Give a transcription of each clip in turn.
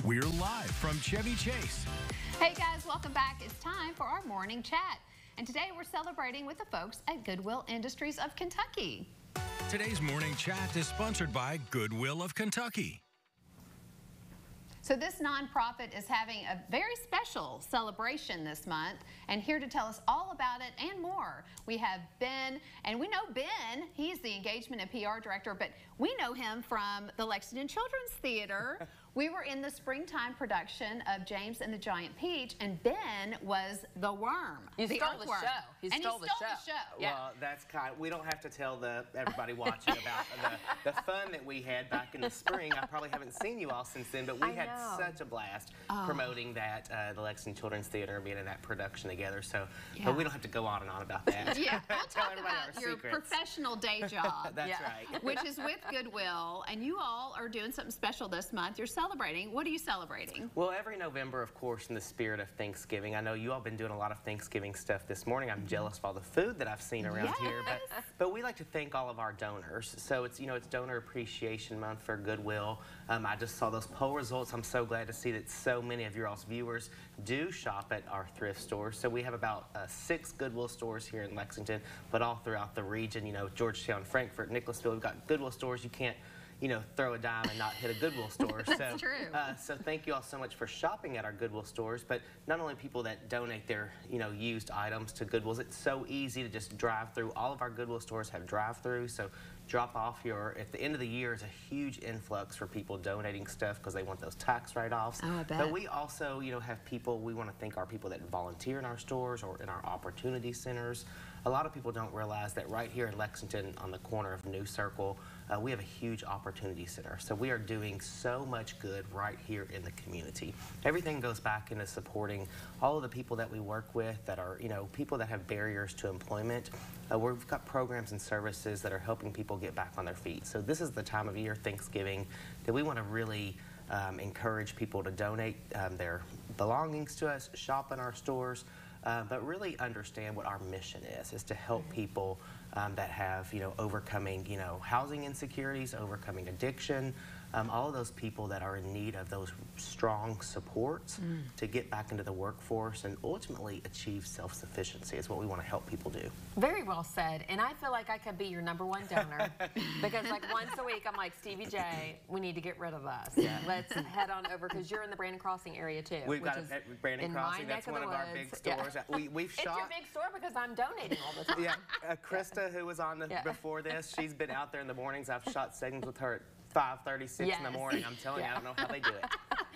We're live from Chevy Chase. Hey guys, welcome back. It's time for our morning chat. And today we're celebrating with the folks at Goodwill Industries of Kentucky. Today's morning chat is sponsored by Goodwill of Kentucky. So this nonprofit is having a very special celebration this month, and here to tell us all about it and more, we have Ben, and we know Ben, he's the engagement and PR director, but we know him from the Lexington Children's Theater. We were in the springtime production of James and the Giant Peach, and Ben was the worm. You stole the show. He stole the show. Yeah. Well, that's kind. We don't have to tell everybody watching about the fun that we had back in the spring. I probably haven't seen you all since then, but we had such a blast promoting that the Lexington Children's Theater, being in that production together. So, but we don't have to go on and on about that. Yeah, we'll talk about your professional day job. That's right. Which is with Goodwill, and you all are doing something special this month. You're celebrating. What are you celebrating? Well, every November, of course, in the spirit of Thanksgiving, I know you all been doing a lot of Thanksgiving stuff this morning. I'm jealous of all the food that I've seen around here, but we like to thank all of our donors. So it's, you know, it's Donor Appreciation Month for Goodwill. I just saw those poll results. I'm so glad to see that so many of your all's viewers do shop at our thrift stores. So we have about 6 Goodwill stores here in Lexington, but all throughout the region. You know, Georgetown, Frankfort, Nicholasville, we've got Goodwill stores. You can't, you know, throw a dime and not hit a Goodwill store. That's true. So thank you all so much for shopping at our Goodwill stores, but not only people that donate their, you know, used items to Goodwill's, it's so easy to just drive through. All of our Goodwill stores have drive-through, so drop off at the end of the year is a huge influx for people donating stuff because they want those tax write-offs. Oh, I bet. But we also, you know, have people, we want to thank our people that volunteer in our stores or in our opportunity centers. A lot of people don't realize that right here in Lexington on the corner of New Circle, we have a huge opportunity center. So we are doing so much good right here in the community. Everything goes back into supporting all of the people that we work with that are, you know, people that have barriers to employment. We've got programs and services that are helping people get back on their feet. So this is the time of year, Thanksgiving, that we want to really encourage people to donate their belongings to us, shop in our stores, but really understand what our mission is to help people that have, you know, overcoming, you know, housing insecurities, overcoming addiction, all of those people that are in need of those strong supports to get back into the workforce and ultimately achieve self-sufficiency is what we want to help people do. Very well said. And I feel like I could be your #1 donor because like once a week I'm like, Stevie J, we need to get rid of us. Yeah. Let's head on over because you're in the Brandon Crossing area too. We've got it, Brandon Crossing. That's one of our big stores. Yeah. We've shot. It's your big store because I'm donating all the time. Yeah, Krista, who was on before this, she's been out there in the mornings. I've shot segments with her at 5:36 in the morning. I'm telling you, I don't know how they do it.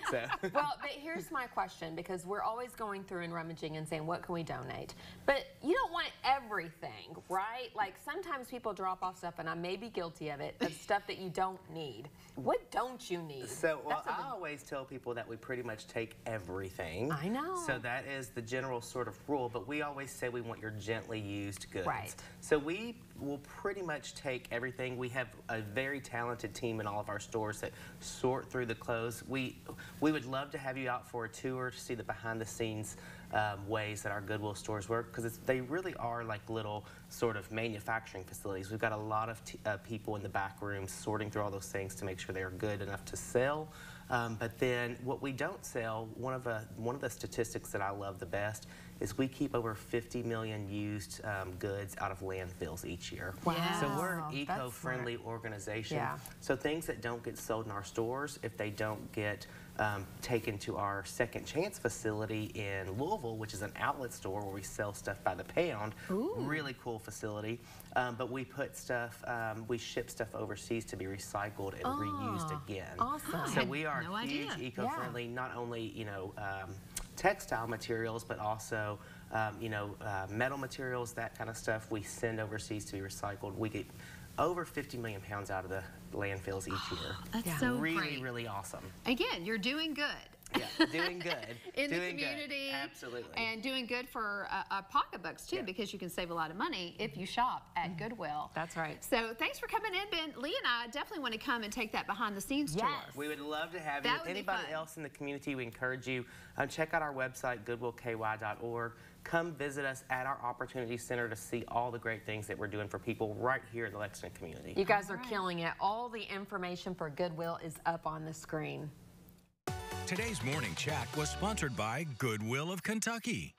So. Well, but here's my question, because we're always going through and rummaging and saying, what can we donate? But you don't want everything, right? Like sometimes people drop off stuff, and I may be guilty of it, of stuff that you don't need. What don't you need? So, well, I always tell people that we pretty much take everything. I know. So that is the general sort of rule, but we always say we want your gently used goods. Right. So we will pretty much take everything. We have a very talented team in all of our stores that sort through the clothes. We would love to have you out for a tour to see the behind-the-scenes ways that our Goodwill stores work, because they really are like little sort of manufacturing facilities. We've got a lot of people in the back rooms sorting through all those things to make sure they are good enough to sell. But then what we don't sell, one of the statistics that I love the best is we keep over 50 million used goods out of landfills each year. Wow. So we're an eco-friendly organization. Yeah. So things that don't get sold in our stores, if they don't get taken to our Second Chance facility in Louisville, which is an outlet store where we sell stuff by the pound. Ooh. Really cool facility. But we put stuff, we ship stuff overseas to be recycled and reused again. Awesome. So we are no huge idea. eco-friendly, not only, you know, textile materials, but also, you know, metal materials, that kind of stuff we send overseas to be recycled. We get over 50 million pounds out of the landfills each year. That's so really, great. Really awesome. Again, you're doing good. Yeah, doing good. In the doing community. Good. Absolutely. And doing good for pocketbooks, too, because you can save a lot of money if you shop at Goodwill. That's right. So thanks for coming in, Ben. Lee and I definitely want to come and take that behind-the-scenes tour. We would love to have That you. would be Anybody fun. else in the community, we encourage you. Check out our website, goodwillky.org. Come visit us at our Opportunity Center to see all the great things that we're doing for people right here in the Lexington community. You guys are killing it. All the information for Goodwill is up on the screen. Today's morning chat was sponsored by Goodwill of Kentucky.